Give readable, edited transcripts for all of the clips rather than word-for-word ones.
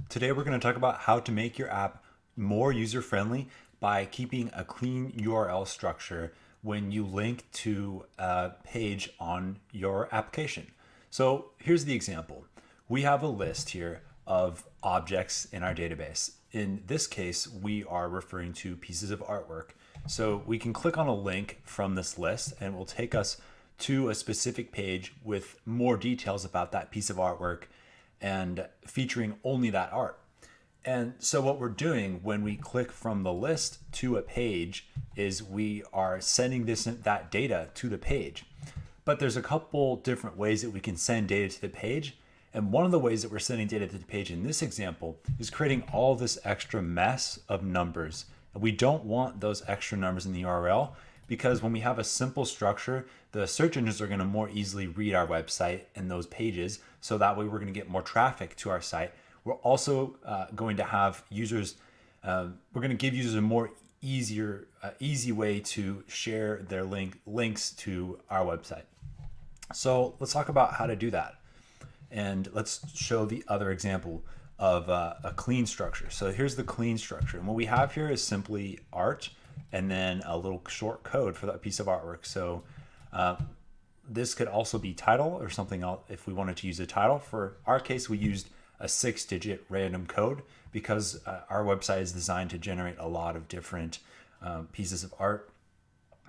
Today we're going to talk about how to make your app more user-friendly by keeping a clean URL structure when you link to a page on your application. So here's the example. We have a list here of objects in our database. In this case, we are referring to pieces of artwork. So we can click on a link from this list and it will take us to a specific page with more details about that piece of artwork and featuring only that art. And so what we're doing when we click from the list to a page is we are sending that data to the page. But there's a couple different ways that we can send data to the page. And one of the ways that we're sending data to the page in this example is creating all this extra mess of numbers. And we don't want those extra numbers in the URL because when we have a simple structure, the search engines are going to more easily read our website and those pages. So that way we're going to get more traffic to our site. We're also going to have users, we're going to give users a more easy way to share their links to our website. So let's talk about how to do that. And let's show the other example of a clean structure. So here's the clean structure. And what we have here is simply art and then a little short code for that piece of artwork. So this could also be title or something else if we wanted to use a title. For our case, we used a 6-digit random code because our website is designed to generate a lot of different pieces of art.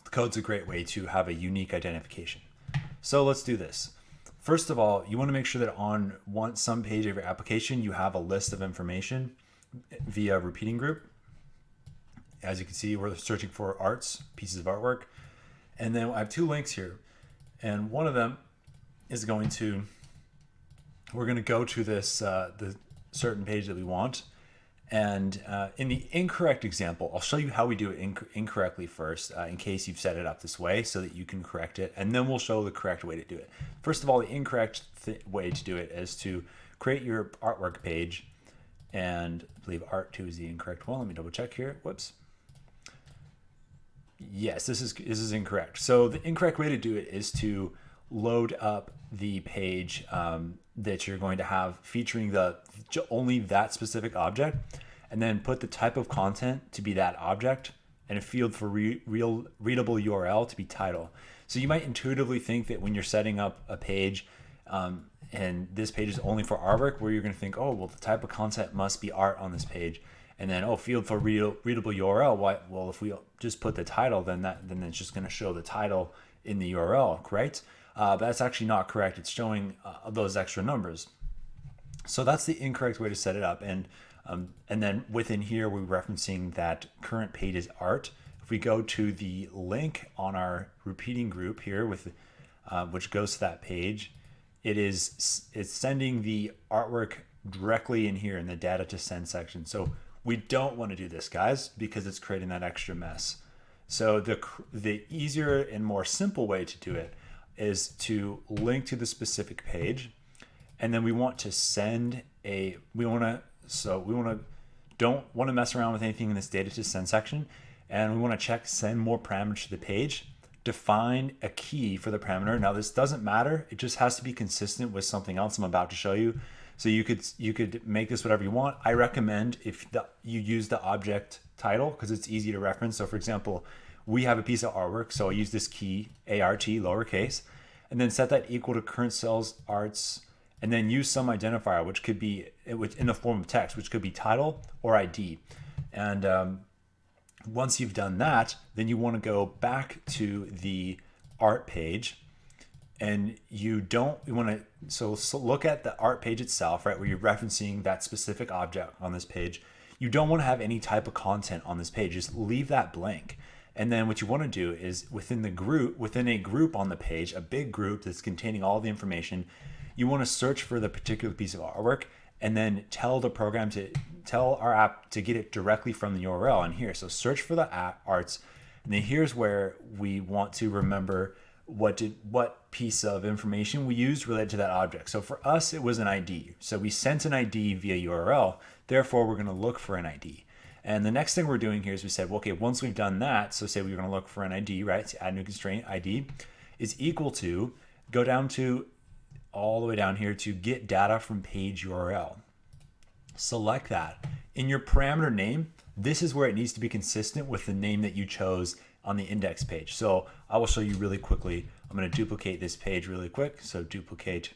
The code's a great way to have a unique identification. So let's do this. First of all, you want to make sure that on some page of your application, you have a list of information via repeating group. As you can see, we're searching for arts, pieces of artwork. And then I have two links here. And one of them is we're going to go to this, the certain page that we want. And in the incorrect example, I'll show you how we do it incorrectly first, in case you've set it up this way so that you can correct it. And then we'll show the correct way to do it. First of all, the incorrect way to do it is to create your artwork page. And I believe art 2 is the incorrect one. Let me double check here. Whoops. Yes, this is incorrect. So the incorrect way to do it is to load up the page that you're going to have featuring only that specific object, and then put the type of content to be that object and a field for readable URL to be title. So you might intuitively think that when you're setting up a page and this page is only for artwork, where you're going to think, oh, well, the type of content must be art on this page. And then, field for readable URL. Well, if we just put the title, then it's just going to show the title in the URL, correct? But that's actually not correct. It's showing those extra numbers. So that's the incorrect way to set it up. And then within here, we're referencing that current page is art. If we go to the link on our repeating group here, which goes to that page, it's sending the artwork directly in here in the data to send section. So we don't want to do this, guys, because it's creating that extra mess. So the easier and more simple way to do it is to link to the specific page, and then we want to don't want to mess around with anything in this data to send section, and we want to check send more parameters to the page. Define a key for the parameter. Now this doesn't matter; it just has to be consistent with something else I'm about to show you. So you could make this whatever you want. I recommend if you use the object title because it's easy to reference. So for example, we have a piece of artwork, so I use this key, ART, lowercase, and then set that equal to current sales arts, and then use some identifier, which could be in the form of text, which could be title or ID. And once you've done that, then you want to go back to the art page, and so look at the art page itself, right, where you're referencing that specific object on this page. You don't want to have any type of content on this page. Just leave that blank. And then what you want to do is within a group on the page, a big group that's containing all the information, you want to search for the particular piece of artwork and then tell our app to get it directly from the URL in here. So search for the arts, and then here's where we want to remember what piece of information we used related to that object. So for us, it was an ID. So we sent an ID via URL. Therefore, we're going to look for an ID. And the next thing we're doing here is we said, well, okay, once we've done that, so say we're going to look for an ID, right? To add new constraint, ID is equal to, go down to all the way down here to get data from page URL. select that. In your parameter name, this is where it needs to be consistent with the name that you chose on the index page. So I will show you really quickly. I'm going to duplicate this page really quick. So duplicate,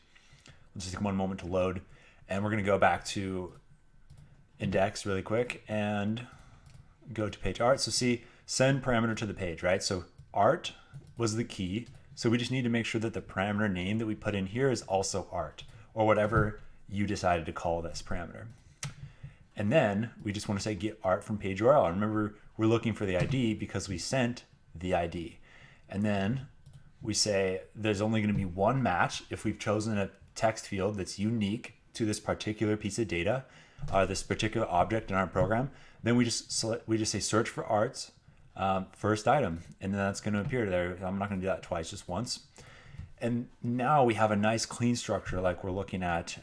let's just take one moment to load. And we're going to go back to index really quick and go to page art. So see, send parameter to the page, right? So art was the key. So we just need to make sure that the parameter name that we put in here is also art, or whatever you decided to call this parameter. And then we just want to say get art from page URL. And remember, we're looking for the ID because we sent the ID. And then we say there's only going to be one match if we've chosen a text field that's unique to this particular piece of data, this particular object in our program. Then we just say search for arts, first item, and then that's going to appear there. I'm not going to do that twice, just once. And now we have a nice clean structure like we're looking at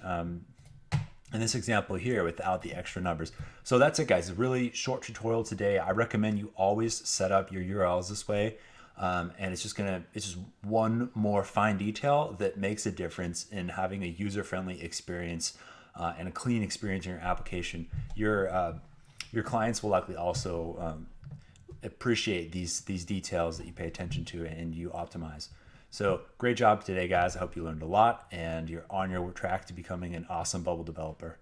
in this example here without the extra numbers. So that's it, guys. A really short tutorial today. I recommend you always set up your URLs this way. And it's just one more fine detail that makes a difference in having a user-friendly experience and a clean experience in your application. Your clients will likely also appreciate these details that you pay attention to and you optimize. So great job today, guys. I hope you learned a lot and you're on your track to becoming an awesome Bubble developer.